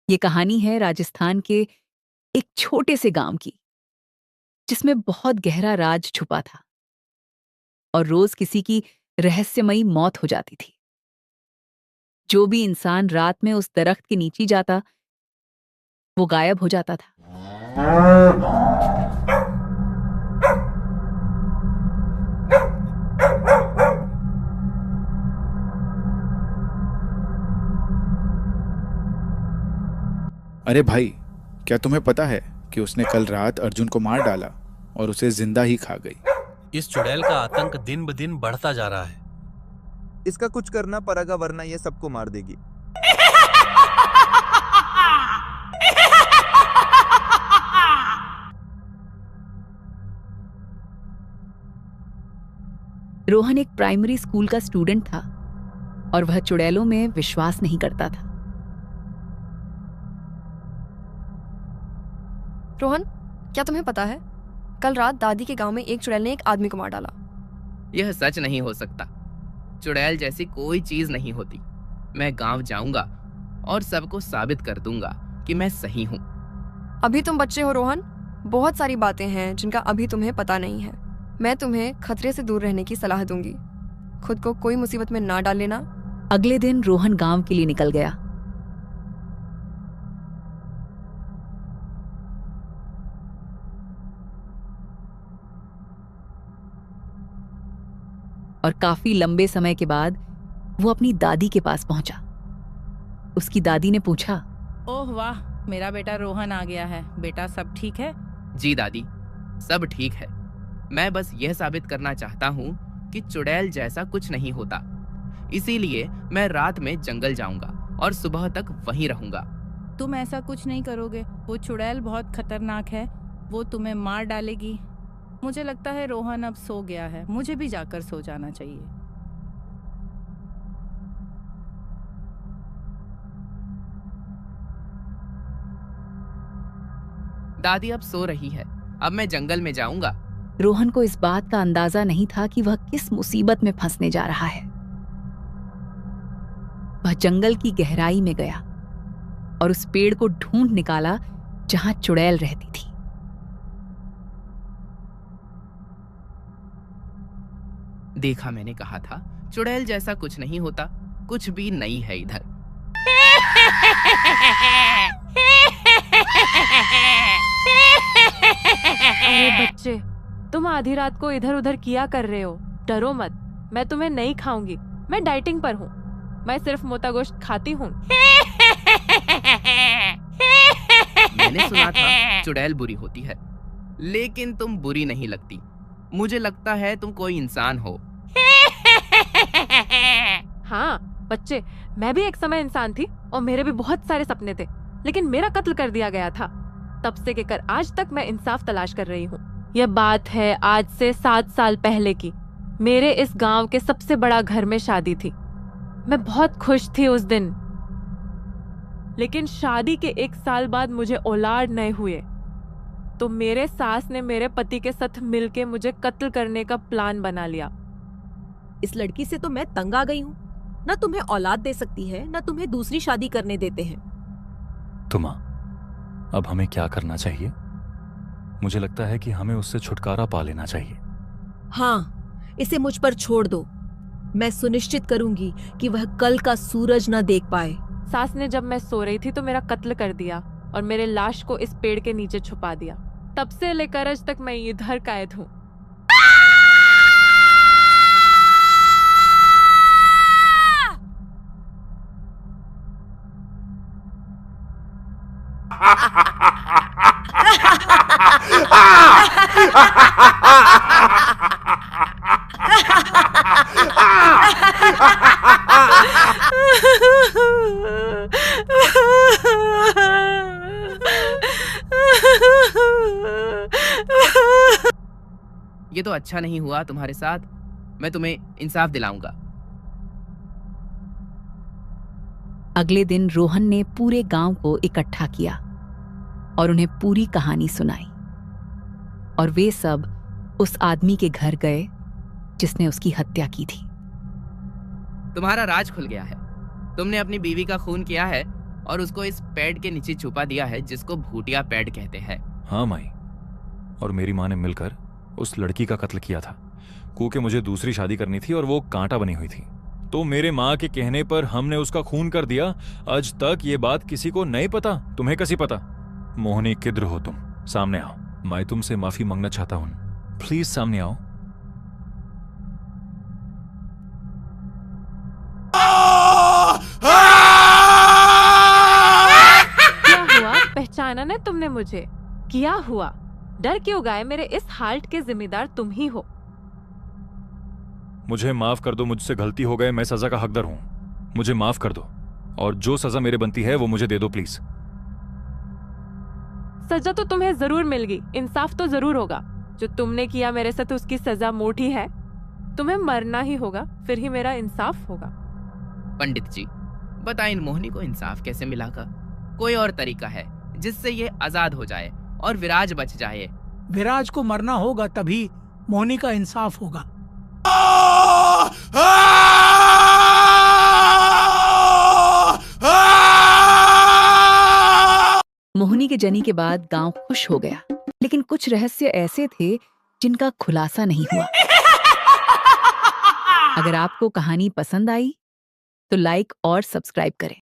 ये कहानी है राजस्थान के एक छोटे से गांव की, जिसमें बहुत गहरा राज छुपा था और रोज किसी की रहस्यमयी मौत हो जाती थी। जो भी इंसान रात में उस दरख्त के नीचे जाता, वो गायब हो जाता था। अरे भाई, क्या तुम्हें पता है कि उसने कल रात अर्जुन को मार डाला और उसे जिंदा ही खा गई। इस चुड़ैल का आतंक दिन ब दिन बढ़ता जा रहा है। इसका कुछ करना पड़ेगा वरना ये सबको मार देगी। रोहन एक प्राइमरी स्कूल का स्टूडेंट था और वह चुड़ैलों में विश्वास नहीं करता था। रोहन, क्या तुम्हें पता है कल रात दादी के गांव में एक चुड़ैल ने एक आदमी को मार डाला। यह सच नहीं हो सकता। चुड़ैल जैसी कोई चीज नहीं होती। मैं गांव जाऊंगा और सबको साबित कर दूंगा कि मैं सही हूँ। अभी तुम बच्चे हो रोहन, बहुत सारी बातें हैं जिनका अभी तुम्हें पता नहीं है। मैं तुम्हें खतरे से दूर रहने की सलाह दूंगी। खुद को कोई मुसीबत में ना डाल लेना। अगले दिन रोहन गांव के लिए निकल गया। और काफी लंबे समय के बाद वो अपनी दादी के पास पहुंचा। उसकी दादी ने पूछा, ओह वाह, मेरा बेटा रोहन आ गया है। बेटा सब ठीक है? जी दादी, सब ठीक है। मैं बस यह साबित करना चाहता हूँ कि चुड़ैल जैसा कुछ नहीं होता। इसीलिए मैं रात में जंगल जाऊंगा और सुबह तक वहीं रहूंगा। तुम ऐसा कुछ नहीं करोगे। वो चुड़ैल बहुत खतरनाक है, वो तुम्हें मार डालेगी। मुझे लगता है रोहन अब सो गया है। मुझे भी जाकर सो जाना चाहिए। दादी अब सो रही है, अब मैं जंगल में जाऊंगा। रोहन को इस बात का अंदाजा नहीं था कि वह किस मुसीबत में फंसने जा रहा है। वह जंगल की गहराई में गया और उस पेड़ को ढूंढ निकाला जहां चुड़ैल रहती थी। देखा, मैंने कहा था चुड़ैल जैसा कुछ नहीं होता। कुछ भी नहीं है इधर। अरे बच्चे, तुम आधी रात को इधर उधर किया कर रहे हो। डरो मत, मैं तुम्हें नहीं खाऊंगी। मैं डाइटिंग पर हूँ। मैं सिर्फ मोटा गोश्त खाती हूँ। मैंने सुना था चुड़ैल बुरी होती है, लेकिन तुम बुरी नहीं लगती। मुझे लगता है तुम कोई इंसान हो। हाँ बच्चे, मैं भी एक समय इंसान थी और मेरे भी बहुत सारे सपने थे, लेकिन मेरा कत्ल कर दिया गया था। तब से लेकर आज तक मैं इंसाफ तलाश कर रही हूँ। यह बात है आज से 7 साल पहले की। मेरे इस गांव के सबसे बड़ा घर में शादी थी। मैं बहुत खुश थी उस दिन, लेकिन शादी के 1 साल बाद मुझे औलाद नहीं हुए, तो मेरे सास ने मेरे पति के साथ मिलके मुझे कत्ल करने का प्लान बना लिया। इस लड़की से तो मैं तंग आ गई हूँ। ना तुम्हें औलाद दे सकती है, ना तुम्हें दूसरी शादी करने देते हैं। तो माँ, अब हमें क्या करना चाहिए? मुझे लगता है कि हमें उससे छुटकारा पा लेना चाहिए। हाँ, इसे मुझ पर छोड़ दो। मैं सुनिश्चित करूंगी कि वह कल का सूरज न देख पाए। सास ने जब मैं सो रही थी तो मेरा कत्ल कर दिया और मेरे लाश को इस पेड़ के नीचे छुपा दिया। तब से लेकर आज तक मैं इधर कैद हूँ। ये तो अच्छा नहीं हुआ तुम्हारे साथ। मैं तुम्हें इंसाफ दिलाऊंगा। अगले दिन रोहन ने पूरे गांव को इकट्ठा किया और उन्हें पूरी कहानी सुनाई। और वे सब उस आदमी के घर गए जिसने उसकी हत्या की थी। तुम्हारा राज खुल गया है। तुमने अपनी बीवी का खून किया है और उसको इस पेड़ के नीचे छुपा दिया है जिसको भूटिया पेड़ कहते हैं। हाँ माई, और मेरी माँ ने मिलकर उस लड़की का कत्ल किया था क्योंकि मुझे दूसरी शादी करनी थी और वो कांटा बनी हुई थी। तो मेरे माँ के कहने पर हमने उसका खून कर दिया। आज तक ये बात किसी को नहीं पता। तुम्हें कैसी पता? मोहनी किधर हो तुम? सामने आओ। मैं तुमसे माफी मांगना चाहता हूँ, प्लीज सामने आओ। क्या हुआ? पहचाना ना तुमने मुझे? क्या हुआ? डर क्यों गए? मेरे इस हाल्ट के जिम्मेदार तुम ही हो। मुझे माफ कर दो, मुझसे गलती हो गए। मैं सजा का हकदार हूँ, मुझे माफ कर दो और जो सजा मेरे बनती है वो मुझे दे दो प्लीज। सजा तो तुम्हें जरूर मिलेगी, इंसाफ तो जरूर होगा। जो तुमने किया मेरे साथ उसकी सजा मोटी है। तुम्हें मरना ही होगा, फिर ही मेरा इंसाफ होगा। पंडित जी, बताएं इन मोहिनी को इंसाफ कैसे मिलेगा? कोई और तरीका है जिससे ये आजाद हो जाए और विराज बच जाए? विराज को मरना होगा, तभी मोहिनी का इंसाफ होगा। मोहिनी के जनी के बाद गांव खुश हो गया, लेकिन कुछ रहस्य ऐसे थे जिनका खुलासा नहीं हुआ। अगर आपको कहानी पसंद आई तो लाइक और सब्सक्राइब करें।